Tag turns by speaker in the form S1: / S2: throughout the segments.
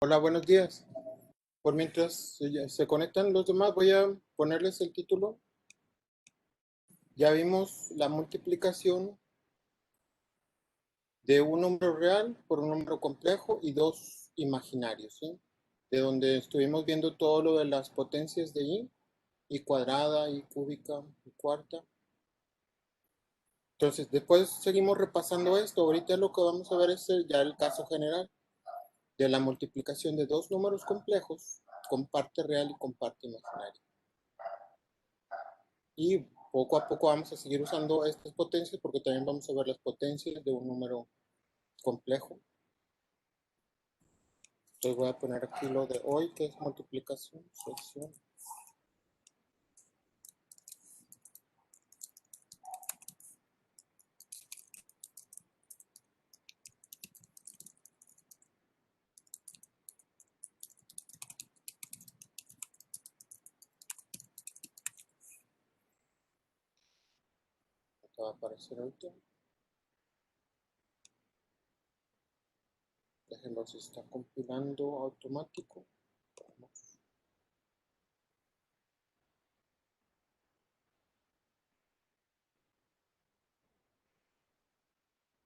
S1: Hola, buenos días. Por mientras se conectan los demás, voy a ponerles el título. Ya vimos la multiplicación de un número real por un número complejo y dos imaginarios, ¿sí? De donde estuvimos viendo todo lo de las potencias de y cuadrada, y cúbica, y cuarta. Entonces, después seguimos repasando esto. Ahorita lo que vamos a ver es ya el caso general de la multiplicación de dos números complejos con parte real y con parte imaginaria. Y poco a poco vamos a seguir usando estas potencias porque también vamos a ver las potencias de un número complejo. Entonces voy a poner aquí lo de hoy, que es multiplicación, sección. Acá va a aparecer ahorita. Déjenlo, se está compilando automático.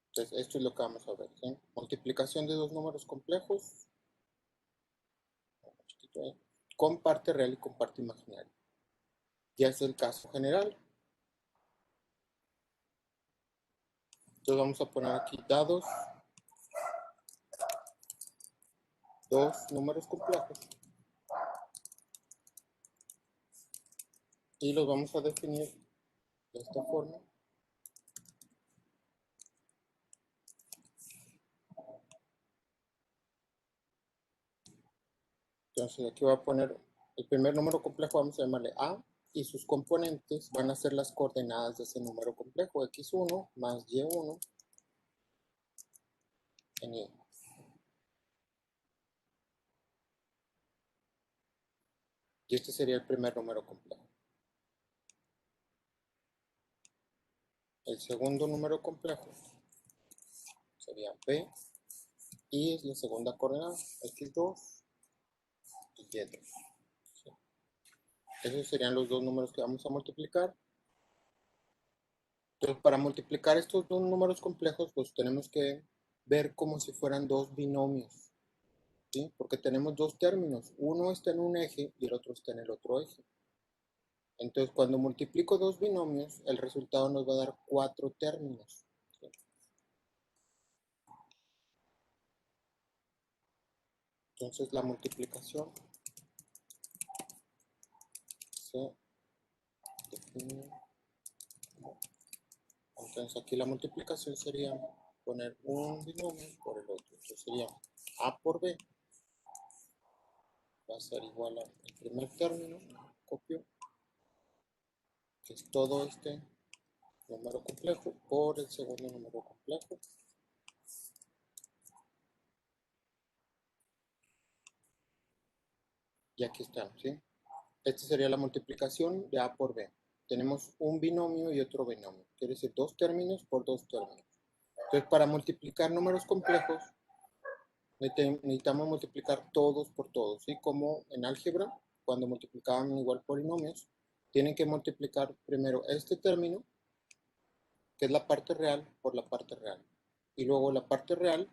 S1: Entonces esto es lo que vamos a ver, ¿sí? Multiplicación de dos números complejos con parte real y con parte imaginaria. Ya es el caso general. Entonces vamos a poner aquí dados dos números complejos y los vamos a definir de esta forma. Entonces aquí voy a poner el primer número complejo, vamos a llamarle A, y sus componentes van a ser las coordenadas de ese número complejo, x1 más y1 en y. Y este sería el primer número complejo. El segundo número complejo sería B, y es la segunda coordenada, x2 y y2. ¿Sí? Esos serían los dos números que vamos a multiplicar. Entonces, para multiplicar estos dos números complejos, pues tenemos que ver como si fueran dos binomios, ¿sí? Porque tenemos dos términos, uno está en un eje y el otro está en el otro eje. Entonces, cuando multiplico dos binomios, el resultado nos va a dar cuatro términos, ¿sí? Entonces, la multiplicación se define. Entonces, aquí la multiplicación sería poner un binomio por el otro. Entonces, sería A por B va a ser igual al primer término, copio, que es todo este número complejo, por el segundo número complejo. Y aquí están, ¿sí? Esta sería la multiplicación de A por B. Tenemos un binomio y otro binomio. Quiere decir dos términos por dos términos. Entonces, para multiplicar números complejos, necesitamos multiplicar todos por todos, ¿sí? Como en álgebra, cuando multiplicaban igual polinomios, tienen que multiplicar primero este término, que es la parte real, por la parte real. Y luego la parte real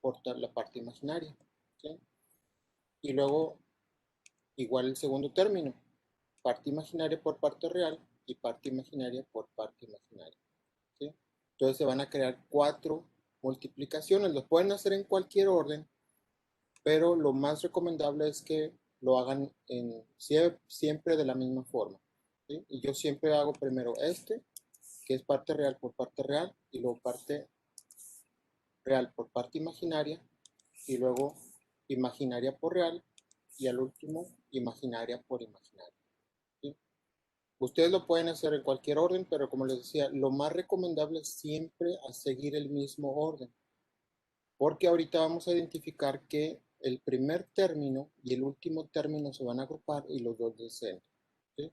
S1: por la parte imaginaria, ¿sí? Y luego, igual el segundo término, parte imaginaria por parte real y parte imaginaria por parte imaginaria, ¿sí? Entonces se van a crear cuatro multiplicaciones. Los pueden hacer en cualquier orden, pero lo más recomendable es que lo hagan siempre de la misma forma, ¿sí? Y yo siempre hago primero este, que es parte real por parte real, y luego parte real por parte imaginaria, y luego imaginaria por real, y al último imaginaria por imaginaria, ¿sí? Ustedes lo pueden hacer en cualquier orden, pero como les decía, lo más recomendable es siempre a seguir el mismo orden, porque ahorita vamos a identificar que el primer término y el último término se van a agrupar y los dos del centro, ¿sí?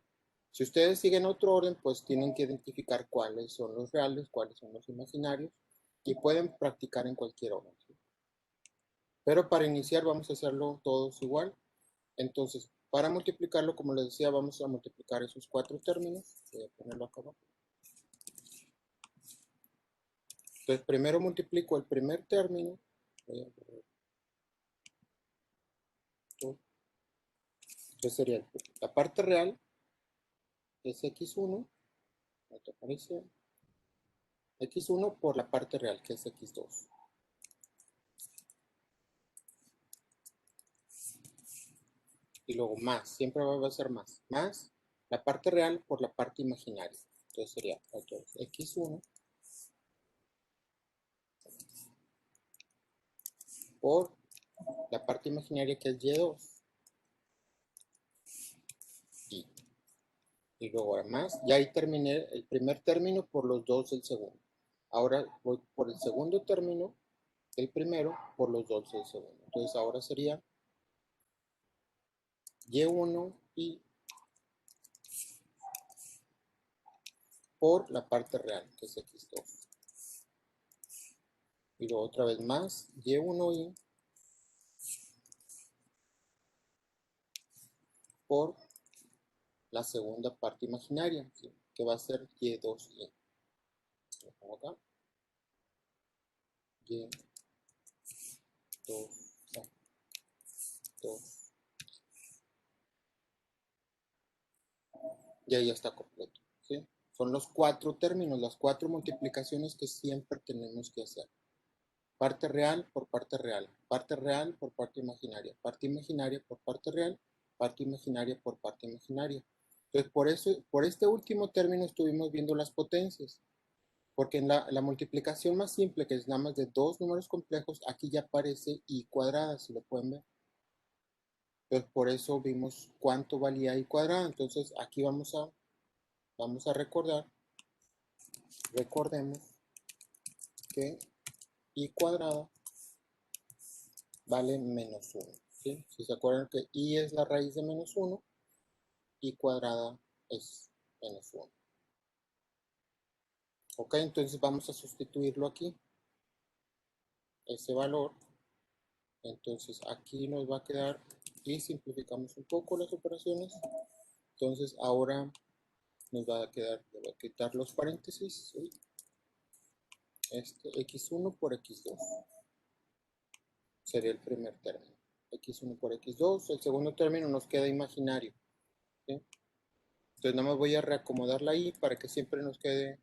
S1: Si ustedes siguen otro orden, pues tienen que identificar cuáles son los reales, cuáles son los imaginarios, y pueden practicar en cualquier orden, ¿sí? Pero para iniciar vamos a hacerlo todos igual. Entonces, para multiplicarlo, como les decía, vamos a multiplicar esos 4 términos. Voy a ponerlo acá abajo. Entonces, primero multiplico el primer término. Entonces sería la parte real, es x1, ¿no te parece? X1 por la parte real, que es x2. Y luego más, siempre va a ser más. Más la parte real por la parte imaginaria. Entonces sería x1 por la parte imaginaria, que es y2. Y luego ahora más. Y ahí terminé el primer término por los dos del segundo. Ahora voy por el segundo término, el primero, por los dos del segundo. Entonces ahora sería y1 y por la parte real, que es x2. Y luego otra vez más, y1y por la segunda parte imaginaria, ¿sí? Que va a ser y2y. Lo pongo acá. Y2, 2. Y ahí ya está completo, ¿sí? Son los 4 términos, las 4 multiplicaciones que siempre tenemos que hacer. Parte real por parte real por parte imaginaria por parte imaginaria por parte imaginaria. Entonces, por eso, por este último término estuvimos viendo las potencias, porque en la multiplicación más simple, que es nada más de dos números complejos, aquí ya aparece i cuadrada, si lo pueden ver. Entonces, por eso vimos cuánto valía i cuadrada. Entonces, aquí vamos a recordemos que i cuadrada vale menos 1. ¿Sí? Si se acuerdan que i es la raíz de menos 1, i cuadrada es menos 1. Ok, entonces vamos a sustituirlo aquí, ese valor. Entonces aquí nos va a quedar, y simplificamos un poco las operaciones. Entonces ahora nos va a quedar, voy a quitar los paréntesis, este x1 por x2 sería el primer término, x1 por x2. El segundo término nos queda imaginario, ¿sí? Entonces nada más voy a reacomodar la i para que siempre nos quede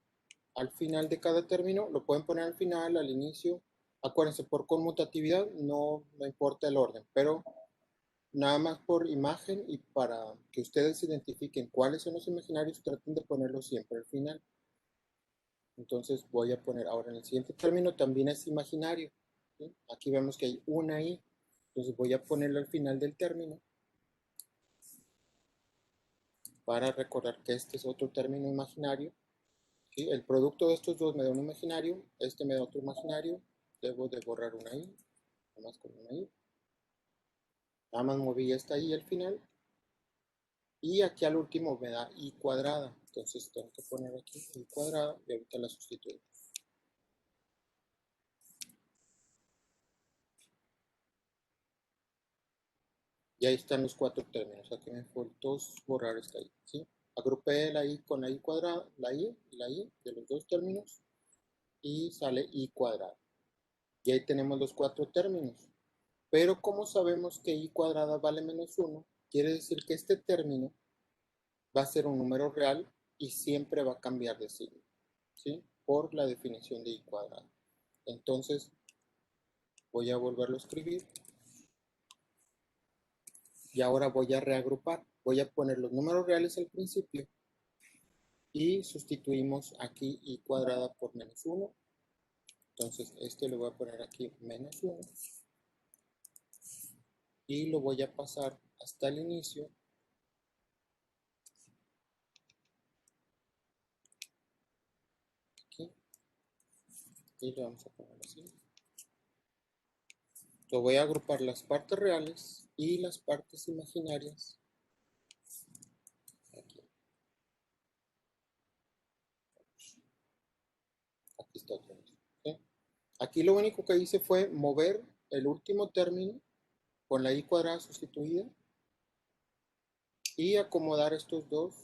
S1: al final de cada término. Lo pueden poner al final, al inicio. Acuérdense, por conmutatividad no importa el orden, pero nada más por imagen y para que ustedes identifiquen cuáles son los imaginarios, traten de ponerlos siempre al final. Entonces voy a poner ahora en el siguiente término, también es imaginario, ¿sí? Aquí vemos que hay una i, entonces voy a ponerlo al final del término para recordar que este es otro término imaginario, ¿sí? El producto de estos dos me da un imaginario, este me da otro imaginario. Debo de borrar una i, nada más con una i. Nada más moví esta i al final. Y aquí al último me da i cuadrada. Entonces tengo que poner aquí i cuadrada y ahorita la sustituyo. Y ahí están los 4 términos. Aquí me faltó borrar esta i, ¿sí? Agrupé la i con la i cuadrada, la i y la i de los dos términos y sale i cuadrada. Y ahí tenemos los 4 términos. Pero como sabemos que i cuadrada vale menos 1, quiere decir que este término va a ser un número real y siempre va a cambiar de signo, ¿sí? Por la definición de i cuadrada. Entonces voy a volverlo a escribir. Y ahora voy a reagrupar. Voy a poner los números reales al principio y sustituimos aquí i cuadrada por menos 1. Entonces este lo voy a poner aquí menos 1 y lo voy a pasar hasta el inicio. Aquí. Y le vamos a poner así. Lo voy a agrupar las partes reales y las partes imaginarias aquí. Aquí está otra vez, ¿sí? Aquí lo único que hice fue mover el último término con la i cuadrada sustituida y acomodar estos dos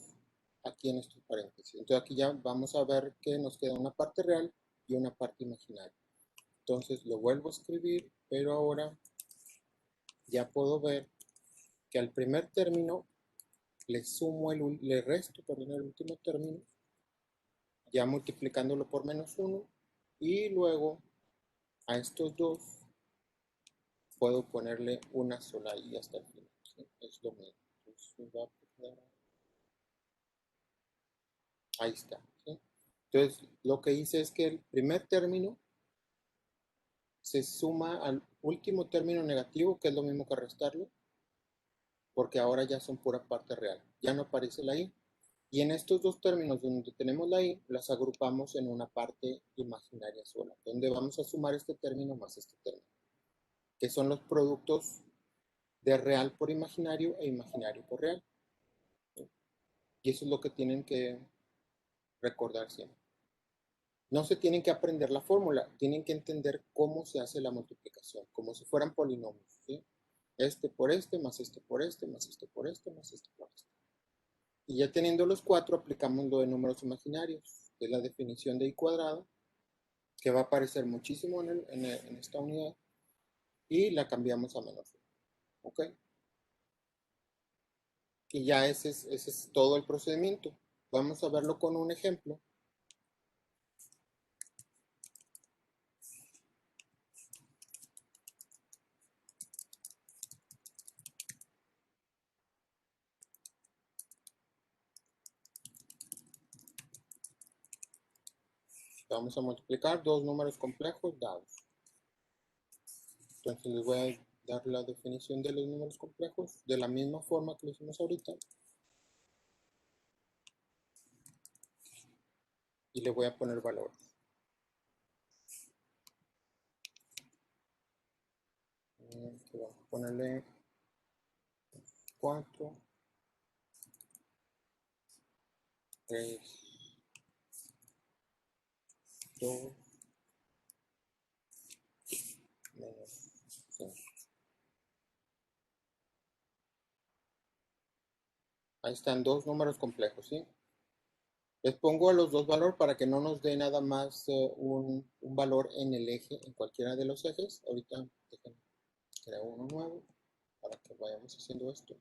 S1: aquí en estos paréntesis. Entonces aquí ya vamos a ver que nos queda una parte real y una parte imaginaria. Entonces lo vuelvo a escribir, pero ahora ya puedo ver que al primer término le resto también el último término, ya multiplicándolo por -1, y luego a estos dos puedo ponerle una sola i hasta el final, ¿sí? Es lo mismo. Entonces, ahí está, ¿sí? Entonces lo que hice es que el primer término se suma al último término negativo, que es lo mismo que restarlo, porque ahora ya son pura parte real, ya no aparece la i. Y en estos dos términos donde tenemos la i, las agrupamos en una parte imaginaria sola, donde vamos a sumar este término más este término, que son los productos de real por imaginario e imaginario por real. Y eso es lo que tienen que recordar siempre. No se tienen que aprender la fórmula, tienen que entender cómo se hace la multiplicación, como si fueran polinomios, ¿sí? Este por este, más este por este, más este por este, más este por este. Y ya teniendo los cuatro, aplicamos lo de números imaginarios, que es la definición de i cuadrado, que va a aparecer muchísimo en esta unidad, y la cambiamos a -1. ¿Ok? Y ya ese es todo el procedimiento. Vamos a verlo con un ejemplo. Vamos a multiplicar dos números complejos dados. Entonces les voy a dar la definición de los números complejos de la misma forma que lo hicimos ahorita. Y le voy a poner valores. Vamos a ponerle 4, 3, 2, menos 5. Ahí están dos números complejos, ¿sí? Les pongo a los dos valores para que no nos dé nada más un valor en el eje, en cualquiera de los ejes. Ahorita déjenme crear uno nuevo para que vayamos haciendo esto.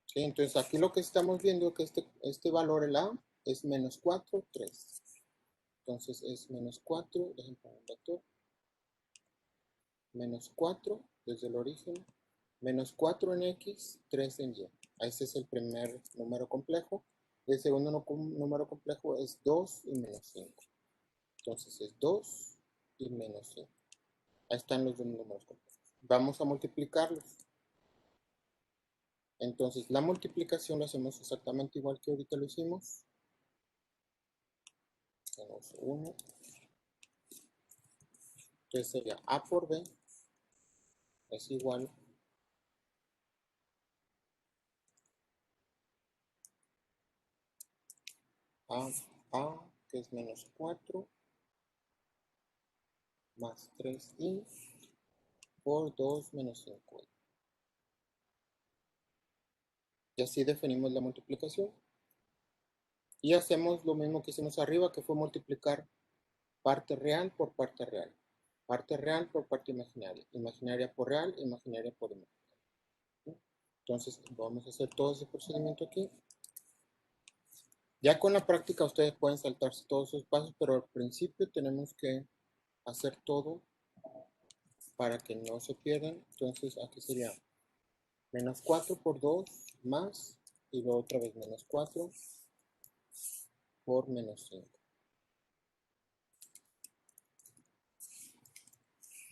S1: ¿Sí? Entonces aquí lo que estamos viendo es que este valor, el A, es -4, 3. Entonces es -4, déjenme poner un vector, -4 desde el origen, -4 en X, 3 en Y. Ese es el primer número complejo. El segundo número complejo es 2 y -5. Entonces es 2 y -5. Ahí están los dos números complejos. Vamos a multiplicarlos. Entonces la multiplicación lo hacemos exactamente igual que ahorita lo hicimos. Tenemos 1. Entonces sería A por B es igual a A, que es -4, más 3i por 2 menos 5. Y así definimos la multiplicación. Y hacemos lo mismo que hicimos arriba, que fue multiplicar parte real por parte real. Parte real por parte imaginaria. Imaginaria por real, imaginaria por imaginaria. Entonces vamos a hacer todo ese procedimiento aquí. Ya con la práctica ustedes pueden saltarse todos esos pasos, pero al principio tenemos que hacer todo para que no se pierdan. Entonces aquí sería -4 por 2 más, y luego otra vez -4 por -5.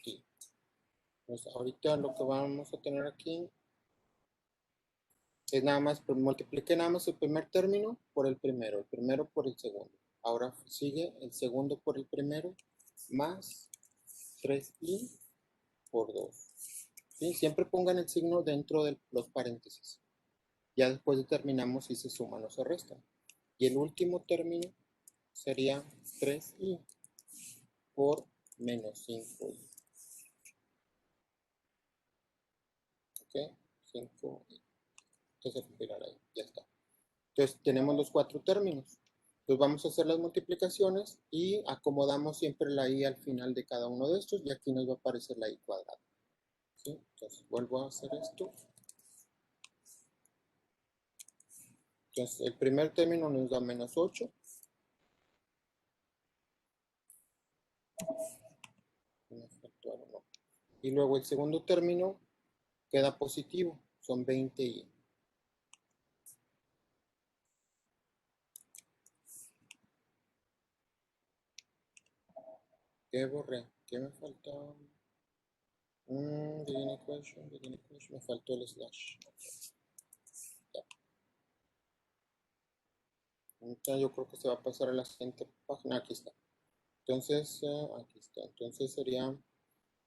S1: Sí. Pues ahorita lo que vamos a tener aquí es nada más, multiplique nada más el primer término por el primero por el segundo. Ahora sigue el segundo por el primero, más 3i por 2. ¿Sí? Siempre pongan el signo dentro de los paréntesis. Ya después determinamos si se suman o se restan. Y el último término sería 3i por menos 5i. ¿Ok? 5i. Entonces, compilar ahí, ya está. Entonces, tenemos los 4 términos. Entonces, vamos a hacer las multiplicaciones y acomodamos siempre la i al final de cada uno de estos y aquí nos va a aparecer la i cuadrada. ¿Sí? Entonces, vuelvo a hacer esto. Entonces, el primer término nos da menos 8. Y luego el segundo término queda positivo, son 20i. ¿Qué borré? ¿Qué me faltaba? Begin equation, me faltó el slash. Ya. Entonces yo creo que se va a pasar a la siguiente página, aquí está. Entonces, aquí está. Entonces sería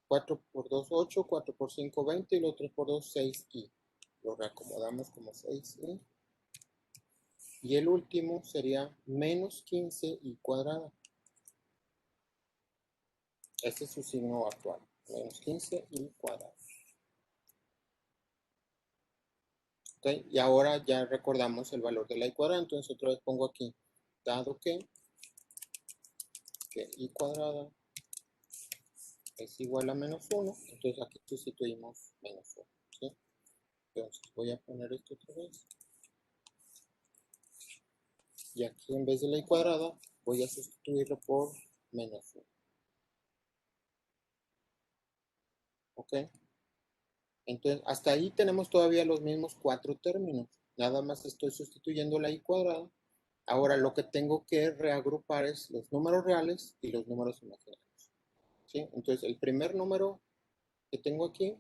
S1: 4 por 2, 8, 4 por 5, 20 y lo 3 por 2, 6i. Lo reacomodamos como 6i. Y el último sería menos 15i cuadrada. Este es su signo actual. Menos 15i cuadrada. ¿Okay? Y ahora ya recordamos el valor de la i cuadrada. Entonces otra vez pongo aquí, dado que i cuadrada es igual a menos 1, entonces aquí sustituimos menos 1. ¿Sí? Entonces voy a poner esto otra vez. Y aquí en vez de la i cuadrada voy a sustituirlo por menos 1. ¿Ok? Entonces hasta ahí tenemos todavía los mismos 4 términos. Nada más estoy sustituyendo la i cuadrada. Ahora lo que tengo que reagrupar es los números reales y los números imaginarios. ¿Sí? Entonces el primer número que tengo aquí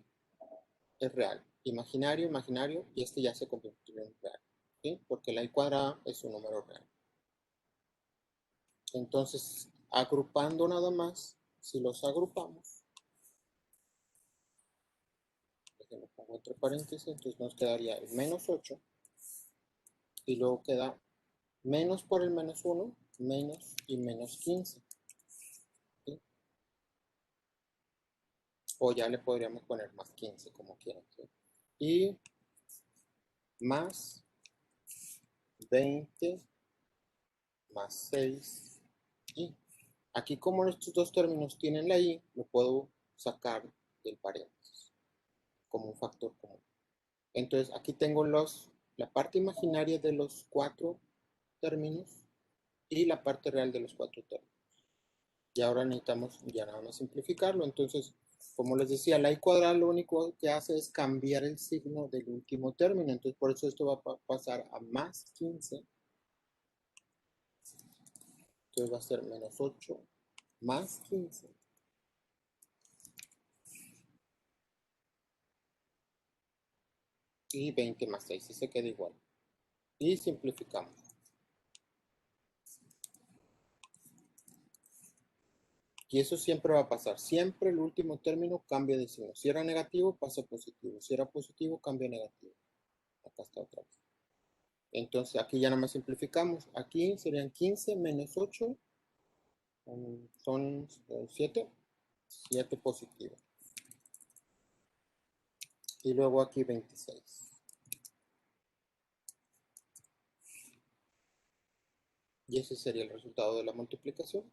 S1: es real. Imaginario, imaginario, y este ya se convirtió en real. ¿Sí? Porque la i cuadrada es un número real. Entonces, agrupando nada más, si los agrupamos, lo pongo entre paréntesis, entonces nos quedaría el menos 8, y luego queda menos por el menos 1, menos y menos 15. ¿Sí? O ya le podríamos poner más 15, como quieran. ¿Sí? Y más 20 más 6 y aquí como estos dos términos tienen la i, lo puedo sacar del paréntesis como un factor común. Entonces aquí tengo la parte imaginaria de los 4 términos y la parte real de los 4 términos. Y ahora necesitamos ya nada más simplificarlo. Entonces, como les decía, la i cuadrada lo único que hace es cambiar el signo del último término. Entonces, por eso esto va a pasar a más 15. Entonces va a ser menos 8 más 15. Y 20 más 6, y se queda igual. Y simplificamos. Y eso siempre va a pasar. Siempre el último término cambia de signo. Si era negativo, pasa a positivo. Si era positivo, cambia a negativo. Acá está otra vez. Entonces aquí ya nomás simplificamos. Aquí serían 15 menos 8. Son 7. 7 positivo. Y luego aquí 26. Y ese sería el resultado de la multiplicación.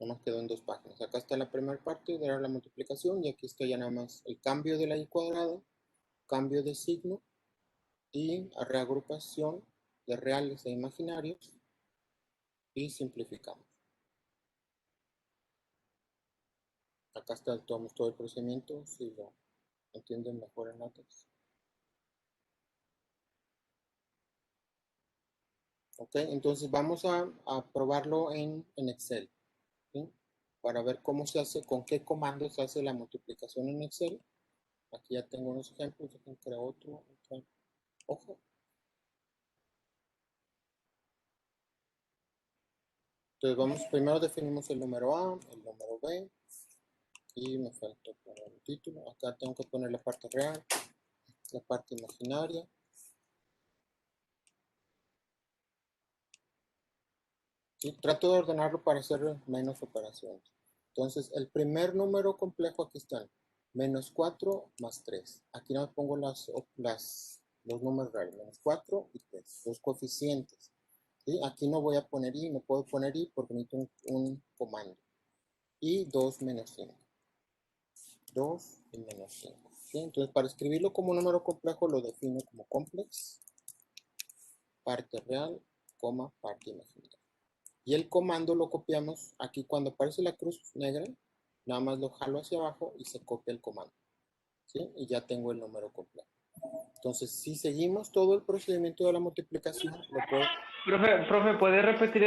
S1: Nos quedó en 2 páginas. Acá está la primera parte de la multiplicación y aquí está ya nada más el cambio de la i cuadrada, cambio de signo y reagrupación de reales e imaginarios y simplificamos. Acá está todo el procedimiento, si lo entienden mejor en látex. Ok, entonces vamos a probarlo en Excel, ¿sí? Para ver cómo se hace, con qué comando se hace la multiplicación en Excel. Aquí ya tengo unos ejemplos, déjenme crear otra hoja. Entonces vamos, primero definimos el número A, el número B, y me faltó poner el título. Acá tengo que poner la parte real. la parte imaginaria. ¿Sí? Trato de ordenarlo para hacer menos operaciones. Entonces, el primer número complejo aquí están. Menos 4 más 3. Aquí no pongo los números reales. Menos 4 y 3. Los coeficientes. ¿Sí? Aquí no voy a poner i, no puedo poner i porque necesito un comando. Y 2 menos 5. 2 y menos 5. ¿Sí? Entonces, para escribirlo como un número complejo, lo defino como complex, parte real, coma, parte imaginaria. Y el comando lo copiamos aquí cuando aparece la cruz negra, nada más lo jalo hacia abajo y se copia el comando. ¿Sí? Y ya tengo el número complejo. Entonces, si seguimos todo el procedimiento de la multiplicación, lo puedo...
S2: Profe, ¿puede repetir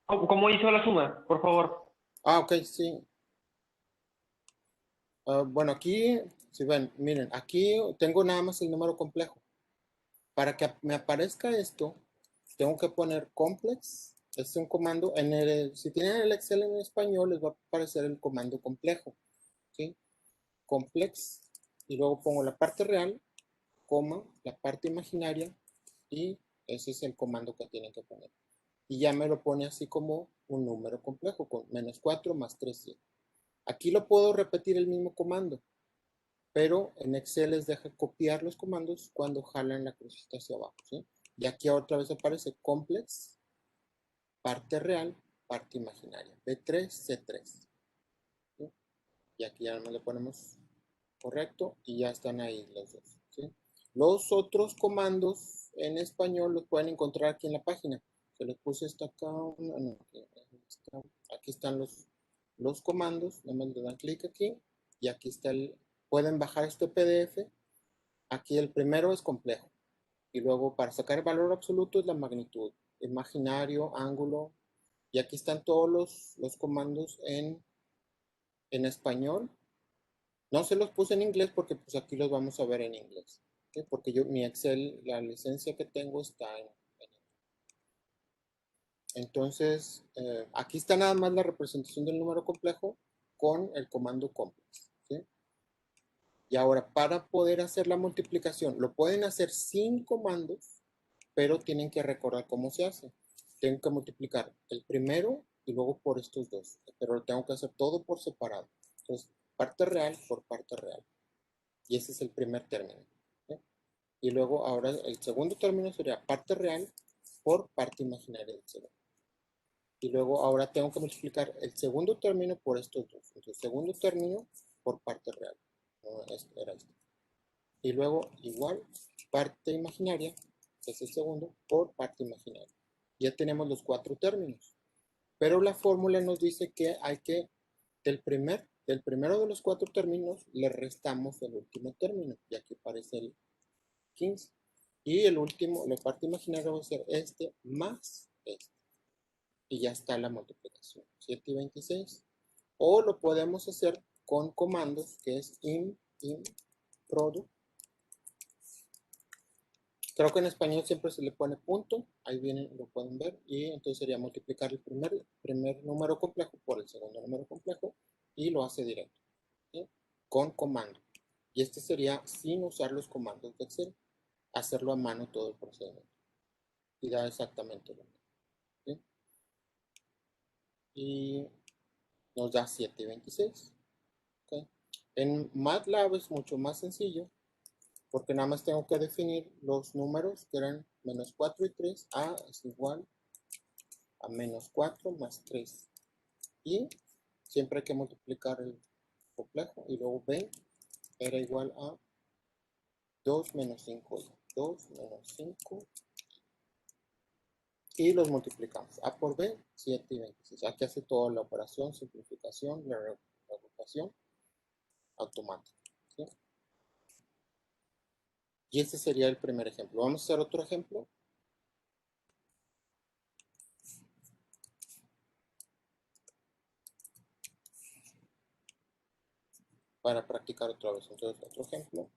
S2: cómo hizo la suma, por favor?
S1: Ok, sí. Bueno, aquí, si ven, miren, aquí tengo nada más el número complejo. Para que me aparezca esto, tengo que poner complex. Es un comando, si tienen el Excel en español, les va a aparecer el comando complejo. ¿Sí? Complex. Y luego pongo la parte real, coma, la parte imaginaria, y ese es el comando que tienen que poner. Y ya me lo pone así como un número complejo, con menos 4 más 3, 7. Aquí lo puedo repetir el mismo comando, pero en Excel les deja copiar los comandos cuando jalan la crucita hacia abajo, ¿sí? Y aquí otra vez aparece complex, parte real, parte imaginaria, B3, C3. ¿Sí? Y aquí ya no le ponemos correcto y ya están ahí los dos, ¿sí? Los otros comandos en español los pueden encontrar aquí en la página. Se los puse hasta acá, no, aquí están los comandos, nada más le dan clic aquí y aquí está pueden bajar este PDF. Aquí el primero es complejo y luego para sacar el valor absoluto es la magnitud, imaginario, ángulo, y aquí están todos los comandos en español. No se los puse en inglés porque pues aquí los vamos a ver en inglés, ¿sí? Porque mi Excel, la licencia que tengo está en entonces, aquí está nada más la representación del número complejo con el comando complex, ¿sí? Y ahora, para poder hacer la multiplicación, lo pueden hacer sin comandos, pero tienen que recordar cómo se hace. Tengo que multiplicar el primero y luego por estos dos, pero lo tengo que hacer todo por separado. Entonces, parte real por parte real. Y ese es el primer término, ¿sí? Y luego, ahora, el segundo término sería parte real por parte imaginaria del segundo. Y luego ahora tengo que multiplicar el segundo término por estos dos. Entonces, segundo término por parte real. No, era este. Y luego, igual, parte imaginaria, que es el segundo, por parte imaginaria. Ya tenemos los 4 términos. Pero la fórmula nos dice que hay que, del primero de los 4 términos, le restamos el último término. Y aquí aparece el 15. Y el último, la parte imaginaria va a ser este más este. Y ya está la multiplicación, 7 y 26. O lo podemos hacer con comandos que es in product. Creo que en español siempre se le pone punto, ahí viene, lo pueden ver, y entonces sería multiplicar el primer número complejo por el segundo número complejo y lo hace directo, ¿sí? Con comando. Y este sería sin usar los comandos de Excel, hacerlo a mano todo el procedimiento. Y da exactamente lo mismo, ¿sí? Y nos da 7 y 26. ¿Okay? En MATLAB es mucho más sencillo porque nada más tengo que definir los números que eran menos 4 y 3. A es igual a menos 4 más 3. Y siempre hay que multiplicar el complejo. Y luego B era igual a 2 menos 5. 2 menos 5. Y los multiplicamos. A por B, 7 y 26. Aquí hace toda la operación, simplificación, la reagrupación automática, ¿sí? Y este sería el primer ejemplo. Vamos a hacer otro ejemplo. Para practicar otra vez. Entonces, otro ejemplo.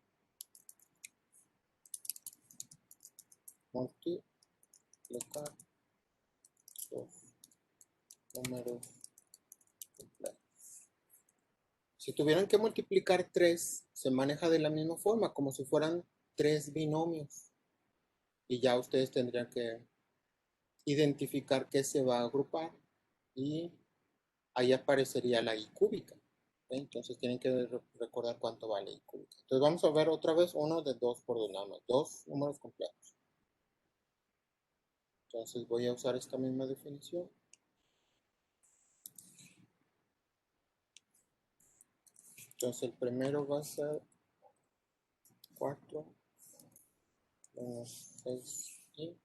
S1: Multiplicar los números complejos. Si tuvieran que multiplicar 3, se maneja de la misma forma, como si fueran 3 binomios. Y ya ustedes tendrían que identificar qué se va a agrupar y ahí aparecería la i cúbica. ¿Okay? Entonces tienen que recordar cuánto vale i cúbica. Entonces vamos a ver otra vez uno de 2 por 2 nada más, 2 números complejos. Entonces voy a usar esta misma definición. Entonces el primero va a ser 4 menos 6i.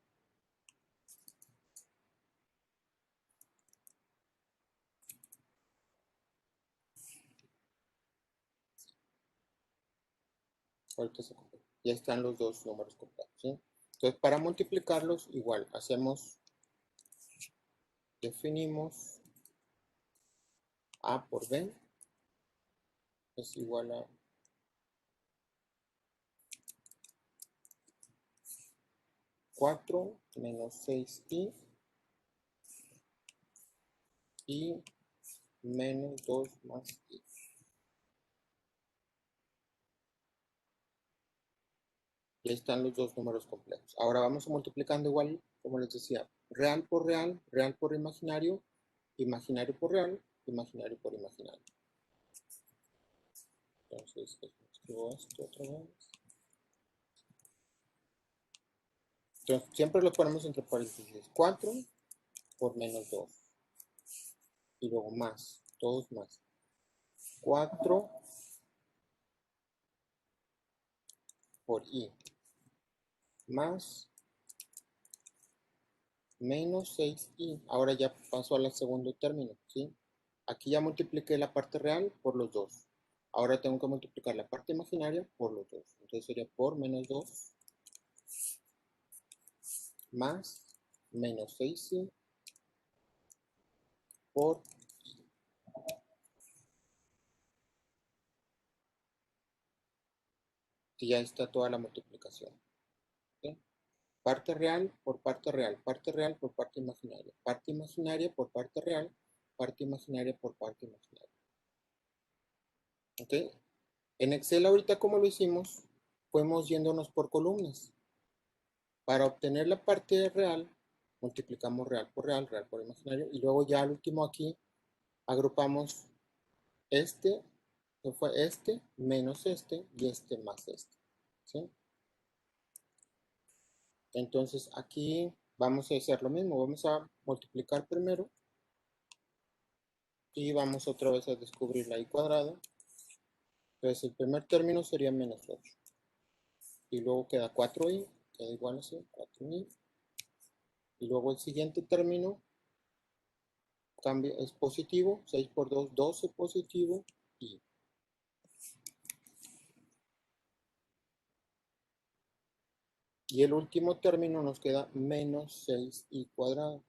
S1: Ahorita se completa. Ya están los dos números complejos. ¿Sí? Entonces para multiplicarlos igual definimos a por b es igual a 4 menos 6i y menos 2 más i. Ya están los dos números complejos. Ahora vamos a multiplicando igual, como les decía, real por imaginario, imaginario por real, imaginario por imaginario. Entonces, escribo esto otra vez. Entonces, siempre lo ponemos entre paréntesis. 4 por menos 2. Y luego más, todos más. 4 por i más menos 6i. Ahora ya paso al segundo término, ¿sí? Aquí ya multipliqué la parte real por los dos. Ahora tengo que multiplicar la parte imaginaria por los dos. Entonces sería por menos 2 más menos 6i por i. Y ya está toda la multiplicación. ¿Sí? Parte real por parte real, parte real por parte imaginaria por parte real, parte imaginaria por parte imaginaria. ¿Ok? En Excel ahorita como lo hicimos, fuimos yéndonos por columnas. Para obtener la parte real, multiplicamos real por imaginario, y luego ya al último aquí agrupamos este, que fue este, menos este, y este más este. ¿Sí? Entonces aquí vamos a hacer lo mismo, vamos a multiplicar primero, y vamos otra vez a descubrir la i cuadrada. Entonces el primer término sería menos 8. Y luego queda 4i, queda igual así, 4i. Y luego el siguiente término cambia, es positivo, 6 por 2, 12 positivo, i. Y el último término nos queda menos 6i cuadrado.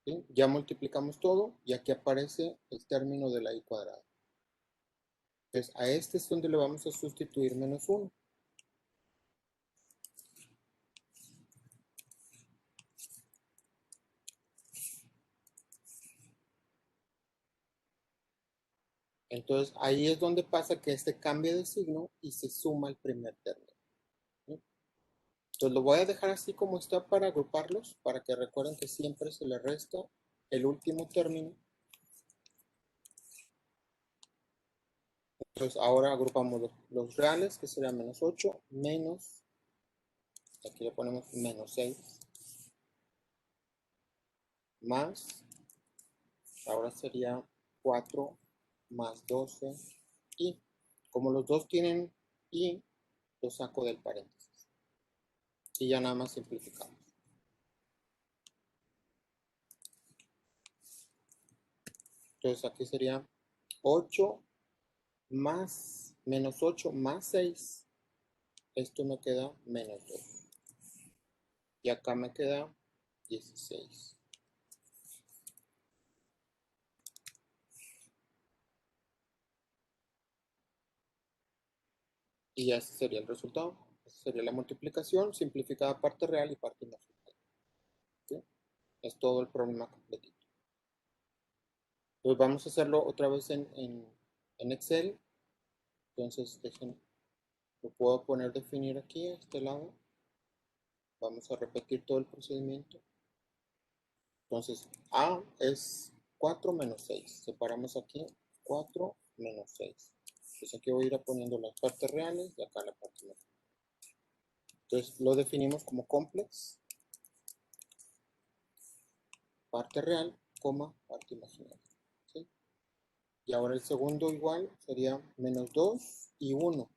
S1: ¿Sí? Ya multiplicamos todo y aquí aparece el término de la i cuadrada. Entonces a este es donde le vamos a sustituir menos 1. Entonces ahí es donde pasa que este cambia de signo y se suma el primer término. ¿Sí? Entonces lo voy a dejar así como está para agruparlos, para que recuerden que siempre se le resta el último término. Entonces ahora agrupamos los reales, que sería menos 8, menos, aquí le ponemos menos 6, más, ahora sería 4 más 12, y como los dos tienen y, lo saco del paréntesis. Y ya nada más simplificamos. Entonces aquí sería 8 más, menos 8 más 6. Esto me queda menos 2. Y acá me queda 16. Y ese sería el resultado. Esa sería la multiplicación, simplificada parte real y parte imaginaria. ¿Sí? Es todo el problema completito. Pues vamos a hacerlo otra vez en Excel. Entonces, lo puedo poner definir aquí, a este lado. Vamos a repetir todo el procedimiento. Entonces, A es 4 menos 6. Separamos aquí 4 menos 6. Entonces aquí voy a ir poniendo las partes reales y acá la parte imaginaria. Entonces lo definimos como complex, parte real, coma, parte imaginaria. ¿Sí? Y ahora el segundo igual sería menos 2 y 1.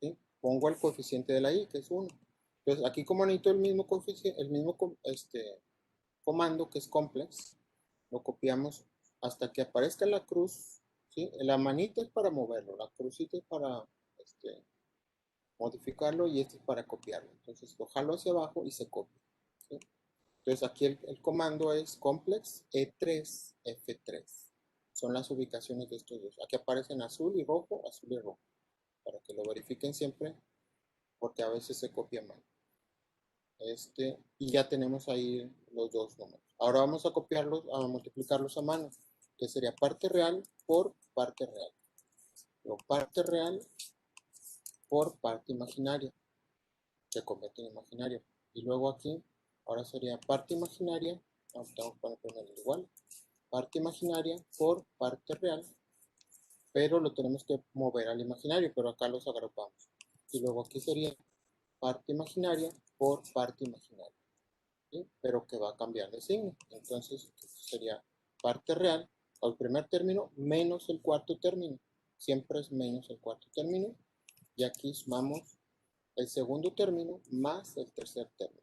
S1: ¿Sí? Pongo el coeficiente de la i, que es 1. Entonces aquí como necesito el mismo coeficiente, comando que es complex, lo copiamos hasta que aparezca la cruz. ¿Sí? La manita es para moverlo, la crucita es para modificarlo y este es para copiarlo. Entonces lo jalo hacia abajo y se copia. ¿Sí? Entonces aquí el comando es complex E3 F3. Son las ubicaciones de estos dos. Aquí aparecen azul y rojo, para que lo verifiquen siempre, porque a veces se copia mal. Y ya tenemos ahí los dos números. Ahora vamos a copiarlos, a multiplicarlos a mano, que sería parte real por parte real. Luego parte real por parte imaginaria, se convierte en imaginario. Y luego aquí, ahora sería parte imaginaria, vamos a ponerlo igual, parte imaginaria por parte real, pero lo tenemos que mover al imaginario, pero acá los agrupamos. Y luego aquí sería parte imaginaria por parte imaginaria, ¿sí? Pero que va a cambiar de signo. Entonces sería parte real al primer término menos el cuarto término. Siempre es menos el cuarto término. Y aquí sumamos el segundo término más el tercer término.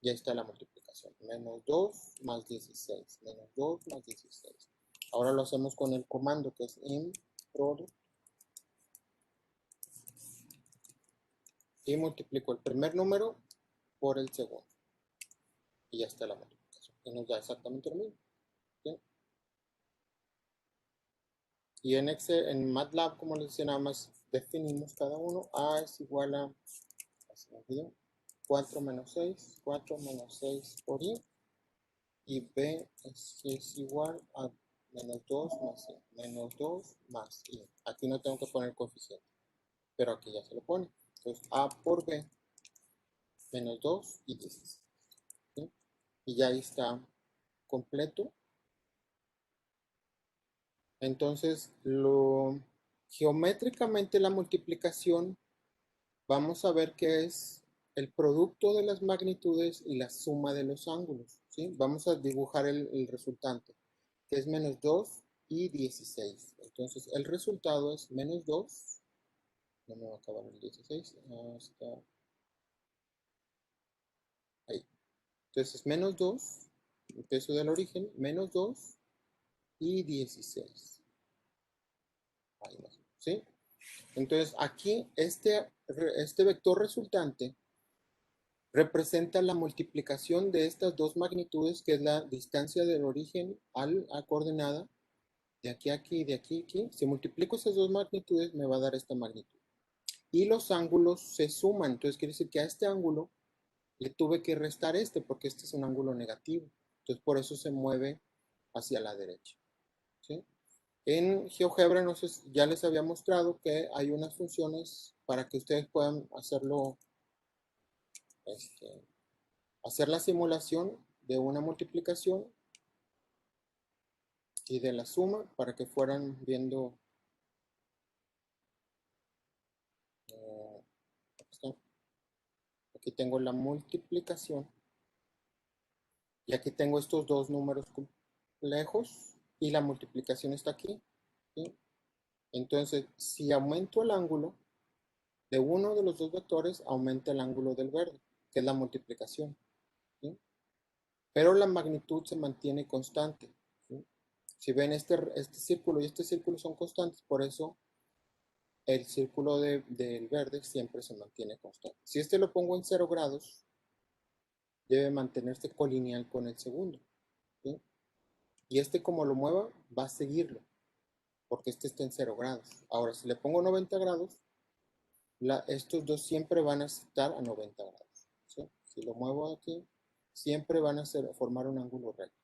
S1: Y ahí está la multiplicación. Menos 2 más 16. Menos 2 más 16. Ahora lo hacemos con el comando que es in_product. Y multiplico el primer número por el segundo. Y ya está la multiplicación. Y nos da exactamente lo mismo. ¿Sí? Y en Excel, en MATLAB, como les decía, nada más definimos cada uno. A es igual a 4 menos 6. 4 menos 6 por i. Y B es igual a menos 2 más i. Menos 2 más i. Aquí no tengo que poner coeficiente, pero aquí ya se lo pone. Entonces A por B, menos 2 y 16. ¿Sí? Y ya ahí está completo. Entonces, geométricamente la multiplicación, vamos a ver que es el producto de las magnitudes y la suma de los ángulos. ¿Sí? Vamos a dibujar el resultante, que es menos 2 y 16. Entonces, el resultado es menos 2. No me va a acabar el 16. Hasta ahí. Entonces, menos 2, el peso del origen, menos 2 y 16. Ahí más. ¿Sí? Entonces, aquí este vector resultante representa la multiplicación de estas dos magnitudes, que es la distancia del origen a coordenada, de aquí a aquí y de aquí a aquí. Si multiplico esas dos magnitudes, me va a dar esta magnitud. Y los ángulos se suman, entonces quiere decir que a este ángulo le tuve que restar porque este es un ángulo negativo. Entonces, por eso se mueve hacia la derecha. ¿Sí? En GeoGebra, no sé, ya les había mostrado que hay unas funciones para que ustedes puedan hacerlo, hacer la simulación de una multiplicación y de la suma para que fueran viendo. eh, Aquí tengo la multiplicación y aquí tengo estos dos números complejos y la multiplicación está aquí. ¿Sí? Entonces, si aumento el ángulo de uno de los dos vectores, aumenta el ángulo del verde, que es la multiplicación. ¿Sí? Pero la magnitud se mantiene constante. ¿Sí? Si ven este círculo y este círculo son constantes, por eso el círculo del verde siempre se mantiene constante. Si este lo pongo en 0 grados, debe mantenerse colineal con el segundo. ¿Sí? Y este, como lo mueva, va a seguirlo, porque este está en 0 grados. Ahora, si le pongo 90 grados, estos dos siempre van a estar a 90 grados. ¿Sí? Si lo muevo aquí, siempre van a formar un ángulo recto.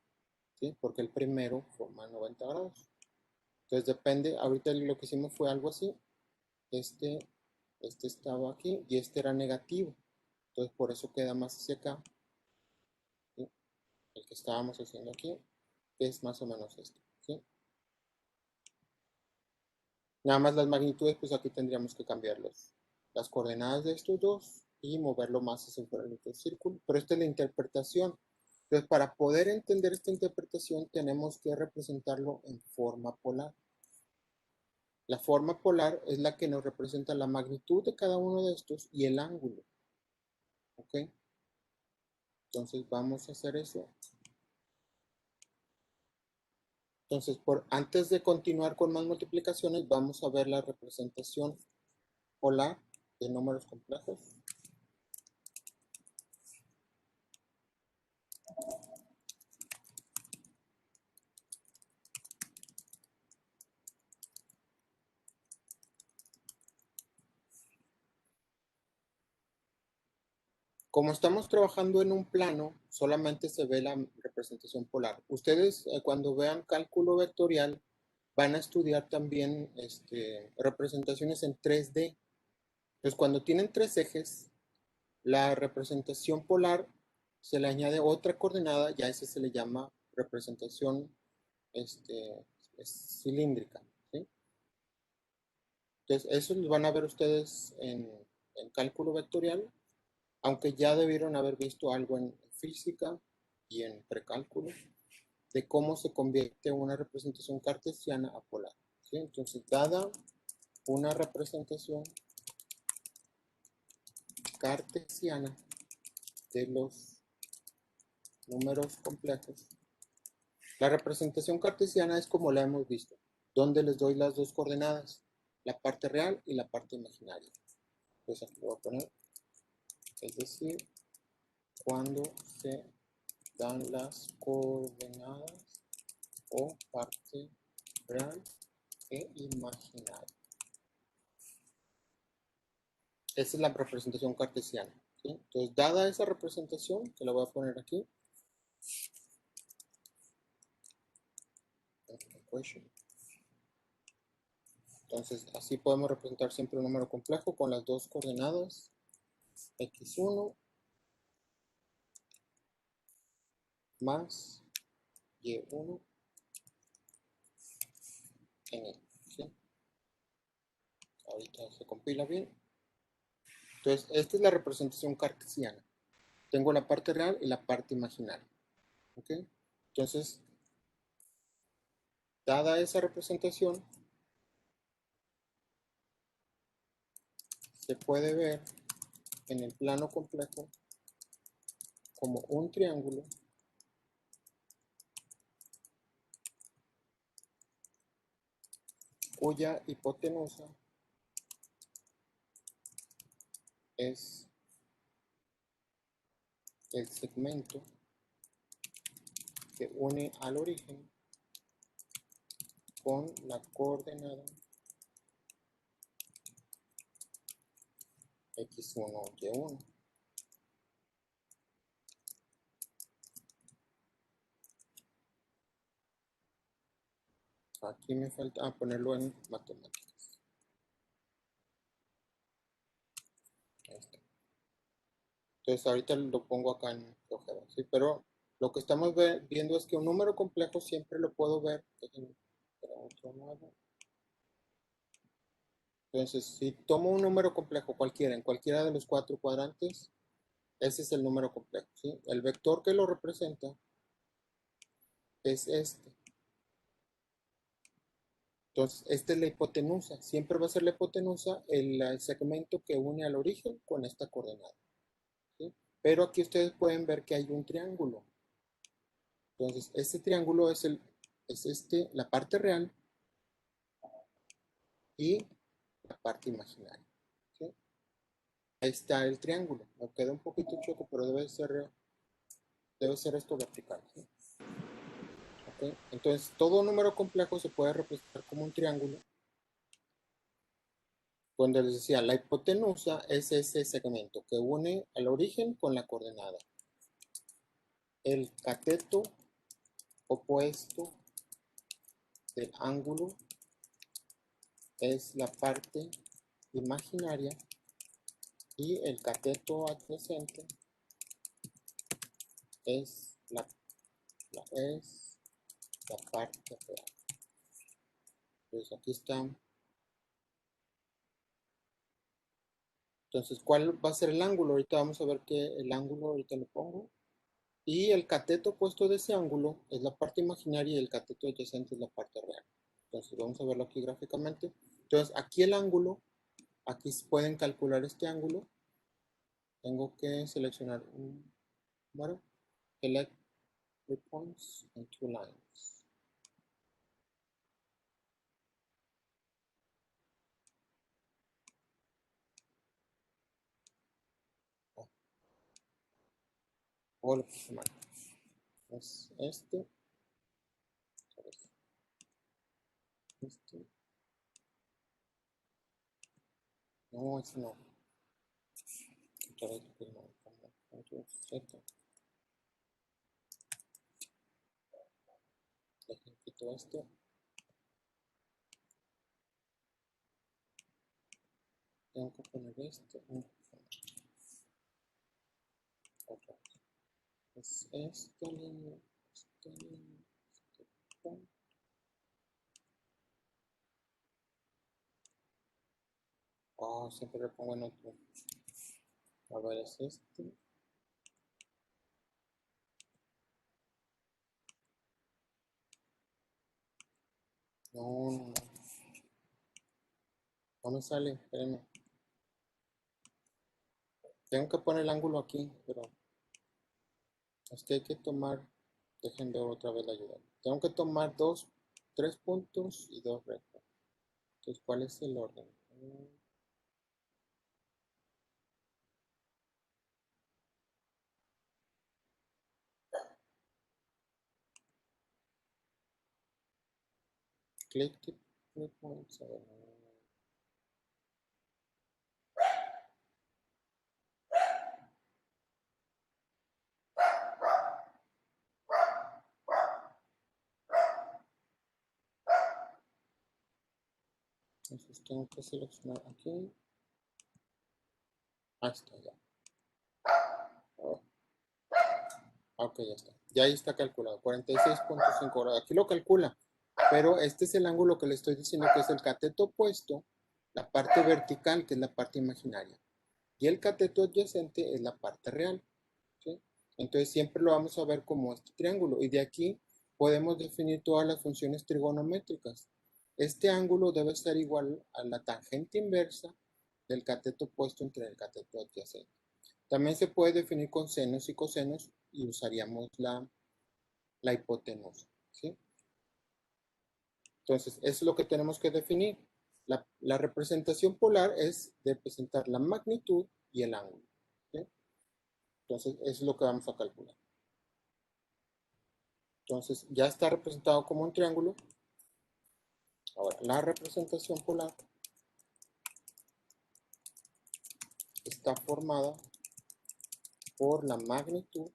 S1: ¿Sí? Porque el primero forma 90 grados. Entonces depende, ahorita lo que hicimos fue algo así. Este estaba aquí y este era negativo. Entonces por eso queda más hacia acá. ¿Sí? El que estábamos haciendo aquí es más o menos este. ¿Sí? Nada más las magnitudes, pues aquí tendríamos que cambiar las coordenadas de estos dos y moverlo más hacia el círculo. Pero esta es la interpretación. Entonces, para poder entender esta interpretación, tenemos que representarlo en forma polar. La forma polar es la que nos representa la magnitud de cada uno de estos y el ángulo. ¿Ok? Entonces, vamos a hacer eso. Entonces, antes de continuar con más multiplicaciones, vamos a ver la representación polar de números complejos. Como estamos trabajando en un plano, solamente se ve la representación polar. Ustedes cuando vean cálculo vectorial van a estudiar también representaciones en 3D. Entonces, cuando tienen tres ejes, la representación polar se le añade otra coordenada, ya ese se le llama representación cilíndrica. ¿Sí? Entonces, eso lo van a ver ustedes en cálculo vectorial, aunque ya debieron haber visto algo en física y en precálculo, de cómo se convierte una representación cartesiana a polar. ¿Sí? Entonces, dada una representación cartesiana de los números complejos, la representación cartesiana es como la hemos visto, donde les doy las dos coordenadas, la parte real y la parte imaginaria. Entonces aquí lo voy a poner, es decir, cuando se dan las coordenadas o parte real e imaginaria. Esa es la representación cartesiana. ¿Sí? Entonces, dada esa representación, que la voy a poner aquí, entonces así podemos representar siempre un número complejo con las dos coordenadas x1 más y1 en y. ¿Sí? Ahorita se compila bien. Entonces, esta es la representación cartesiana. Tengo la parte real y la parte imaginaria. ¿Ok? Entonces, dada esa representación, se puede ver en el plano complejo como un triángulo cuya hipotenusa es el segmento que une al origen con la coordenada x1, y1. Aquí me falta ponerlo en matemáticas. Ahí está. Entonces ahorita lo pongo acá en flojera, ¿sí? Pero lo que estamos viendo es que un número complejo siempre lo puedo ver. Otro nuevo. Entonces, si tomo un número complejo cualquiera, en cualquiera de los cuatro cuadrantes, ese es el número complejo, ¿sí? El vector que lo representa es este. Entonces, esta es la hipotenusa. Siempre va a ser la hipotenusa el segmento que une al origen con esta coordenada. ¿Sí? Pero aquí ustedes pueden ver que hay un triángulo. Entonces, este triángulo es la parte real y la parte imaginaria. ¿Sí? Ahí está el triángulo. Me queda un poquito choco, pero debe ser esto vertical. ¿Sí? ¿Okay? Entonces, todo número complejo se puede representar como un triángulo Cuando les decía, la hipotenusa es ese segmento que une al origen con la coordenada. El cateto opuesto del ángulo es la parte imaginaria y el cateto adyacente es la parte real. Entonces aquí está. Entonces, ¿cuál va a ser el ángulo? Ahorita vamos a ver que el ángulo, ahorita lo pongo. Y el cateto opuesto de ese ángulo es la parte imaginaria y el cateto adyacente es la parte real. Entonces, vamos a verlo aquí gráficamente. Entonces, aquí el ángulo, aquí pueden calcular este ángulo. Tengo que seleccionar un número. Select 3 points and 2 lines. O lo puse mal. Es este. Este. No, ese no. Otra vez lo puse mal. Control Z. Dejen quito esto. Tengo que poner este. Otra vez. Es esta línea. Esta línea. Este punto. Oh, siempre le pongo en otro. A ver, es este. No, no, no. No me sale, espérenme. Tengo que poner el ángulo aquí, pero es que hay que tomar, dejen ver otra vez la ayuda. Tengo que tomar 3 puntos y 2 rectas. Entonces, ¿cuál es el orden? Click 3 points. A ver. Entonces, tengo que seleccionar aquí. Ah, está ya. Ok, ya está. Ya ahí está calculado. 46.5 grados. Aquí lo calcula. Pero este es el ángulo que le estoy diciendo que es el cateto opuesto, la parte vertical, que es la parte imaginaria. Y el cateto adyacente es la parte real. ¿Sí? Entonces siempre lo vamos a ver como este triángulo. Y de aquí podemos definir todas las funciones trigonométricas. Este ángulo debe ser igual a la tangente inversa del cateto opuesto entre el cateto adyacente. También se puede definir con senos y cosenos y usaríamos la hipotenusa. ¿Sí? Entonces, eso es lo que tenemos que definir. La representación polar es representar la magnitud y el ángulo. ¿Sí? Entonces, eso es lo que vamos a calcular. Entonces, ya está representado como un triángulo. Ahora, la representación polar está formada por la magnitud,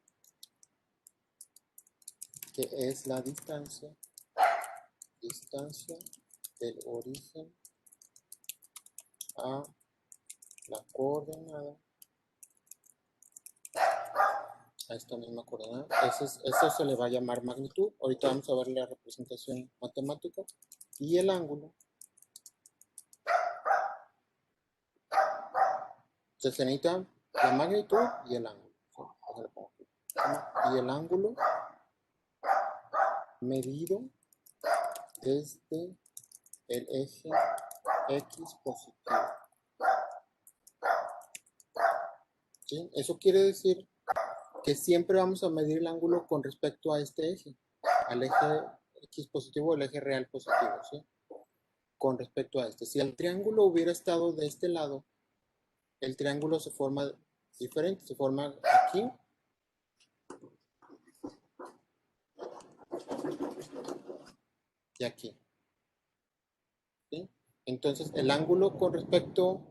S1: que es la distancia del origen a la coordenada, a esta misma coordenada. Eso se le va a llamar magnitud. Ahorita vamos a ver la representación matemática. Y el ángulo se necesita la magnitud y el ángulo. Y el ángulo medido desde el eje X positivo. ¿Sí? Eso quiere decir que siempre vamos a medir el ángulo con respecto a este eje, al eje X positivo o el eje real positivo, ¿sí? Con respecto a este. Si el triángulo hubiera estado de este lado, el triángulo se forma diferente, se forma aquí y aquí. ¿Sí? Entonces, el ángulo con respecto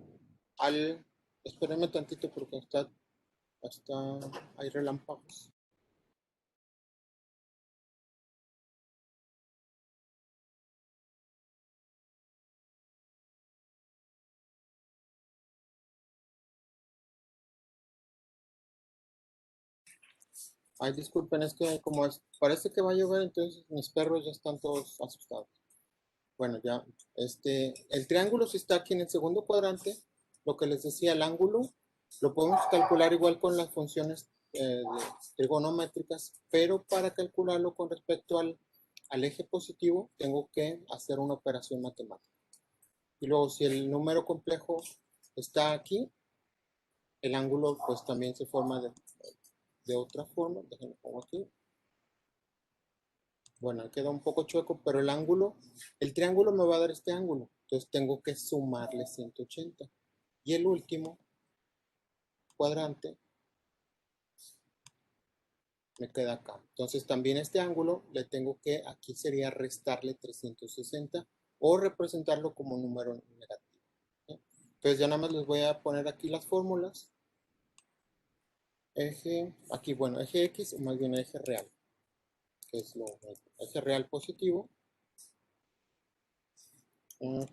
S1: al... Espérenme tantito porque hay relámpagos. Ay, disculpen, es que parece que va a llover, entonces mis perros ya están todos asustados. Bueno, ya, el triángulo si está aquí en el segundo cuadrante, lo que les decía, el ángulo, lo podemos calcular igual con las funciones trigonométricas, pero para calcularlo con respecto al eje positivo, tengo que hacer una operación matemática. Y luego, si el número complejo está aquí, el ángulo pues también se forma de otra forma. Déjenme pongo aquí. Bueno, queda un poco chueco, pero el triángulo me va a dar este ángulo. Entonces tengo que sumarle 180. Y el último cuadrante me queda acá. Entonces también este ángulo le tengo que, aquí sería restarle 360 o representarlo como un número negativo. ¿Sí? Entonces ya nada más les voy a poner aquí las fórmulas. Aquí bueno, eje X o más bien eje real, que es eje real positivo,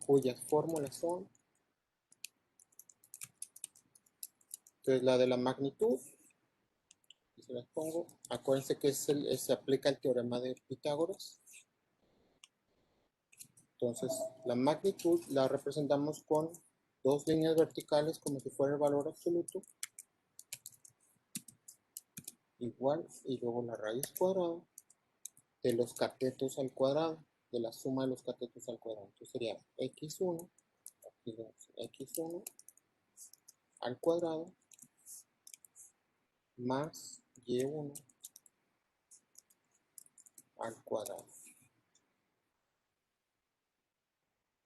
S1: cuyas fórmulas son, entonces la de la magnitud, y se las pongo, acuérdense que se aplica el teorema de Pitágoras. Entonces la magnitud la representamos con dos líneas verticales como si fuera el valor absoluto, igual, y luego la raíz cuadrada de los catetos al cuadrado, de la suma de los catetos al cuadrado. Entonces sería x1, aquí x1 al cuadrado más y1 al cuadrado.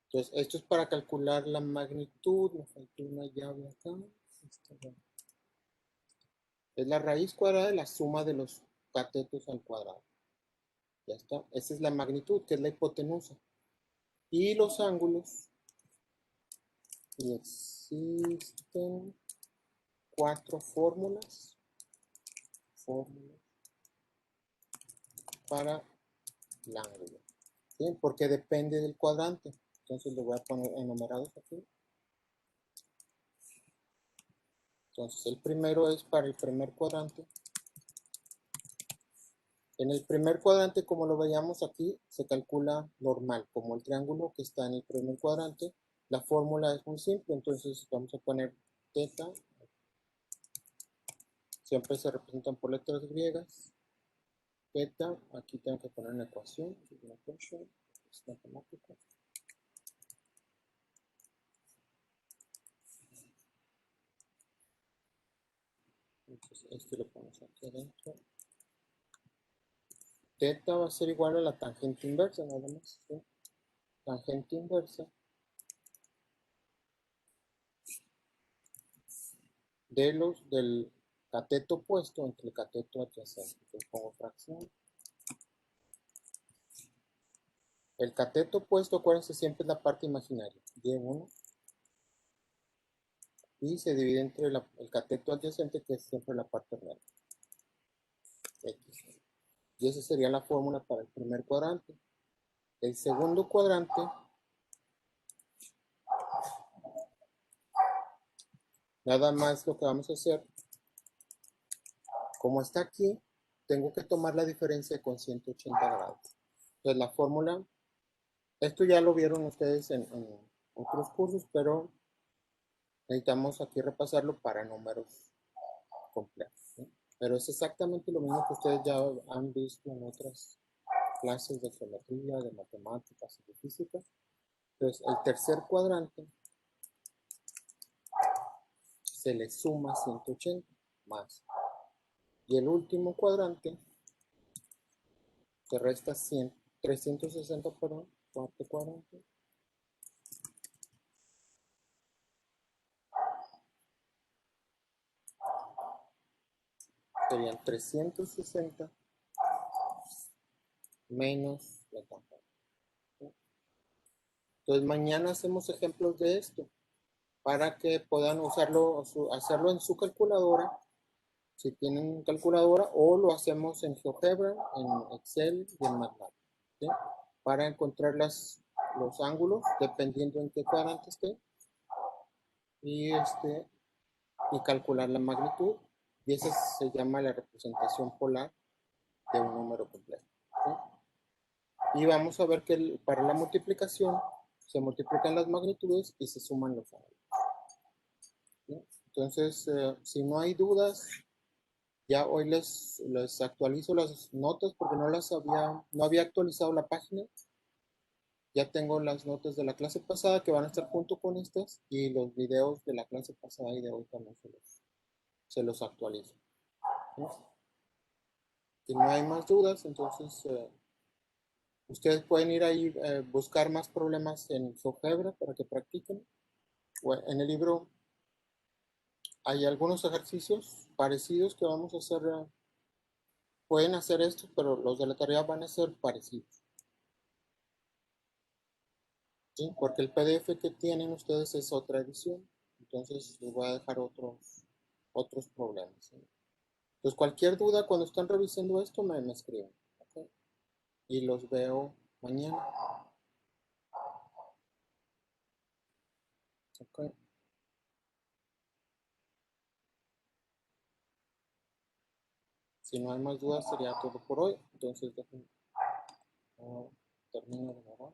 S1: Entonces, esto es para calcular la magnitud. Me faltó una llave acá. Es la raíz cuadrada de la suma de los catetos al cuadrado. Ya está. Esa es la magnitud, que es la hipotenusa. Y los ángulos. Y existen 4 fórmulas. Para el ángulo. ¿Sí? Porque depende del cuadrante. Entonces lo voy a poner enumerados aquí. Entonces el primero es para el primer cuadrante. En el primer cuadrante, como lo veíamos aquí, se calcula normal, como el triángulo que está en el primer cuadrante. La fórmula es muy simple, entonces vamos a poner θ. Siempre se representan por letras griegas. θ, aquí tengo que poner una ecuación, es matemática. Entonces esto lo ponemos aquí adentro. Θ va a ser igual a la tangente inversa, nada más. ¿Sí? Tangente inversa del cateto opuesto entre el cateto adyacente. Entonces pongo fracción. El cateto opuesto, acuérdense, siempre es la parte imaginaria, y1, y se divide entre el cateto adyacente, que es siempre la parte real, x. Y esa sería la fórmula para el primer cuadrante. El segundo cuadrante, nada más lo que vamos a hacer, como está aquí, tengo que tomar la diferencia con 180 grados. Entonces la fórmula, esto ya lo vieron ustedes en otros cursos, pero necesitamos aquí repasarlo para números complejos. ¿Sí? Pero es exactamente lo mismo que ustedes ya han visto en otras clases de geometría, de matemáticas y de física. Entonces, el tercer cuadrante se le suma 180 más. Y el último cuadrante se resta 360, perdón, cuarto cuadrante. Serían 360 menos la tangente. Entonces mañana hacemos ejemplos de esto para que puedan usarlo, hacerlo en su calculadora, si tienen calculadora, o lo hacemos en GeoGebra, en Excel y en MATLAB, ¿sí? Para encontrar los ángulos dependiendo en qué cuadrante esté y, y calcular la magnitud. Y esa se llama la representación polar de un número complejo, ¿sí? Y vamos a ver que para la multiplicación se multiplican las magnitudes y se suman los ángulos, ¿sí? Entonces, si no hay dudas, ya hoy les actualizo las notas porque no había actualizado la página. Ya tengo las notas de la clase pasada que van a estar junto con estas y los videos de la clase pasada y de hoy también se los actualizo, ¿sí? Si no hay más dudas, entonces ustedes pueden ir ahí buscar más problemas en GeoGebra para que practiquen. En el libro hay algunos ejercicios parecidos que vamos a hacer. Pueden hacer esto, pero los de la tarea van a ser parecidos, ¿sí? Porque el PDF que tienen ustedes es otra edición. Entonces les voy a dejar otros problemas, ¿sí? Entonces cualquier duda cuando están revisando esto me escriben, ¿ok? Y los veo mañana, ¿ok? Si no hay más dudas sería todo por hoy. Entonces déjenme, termino de grabar.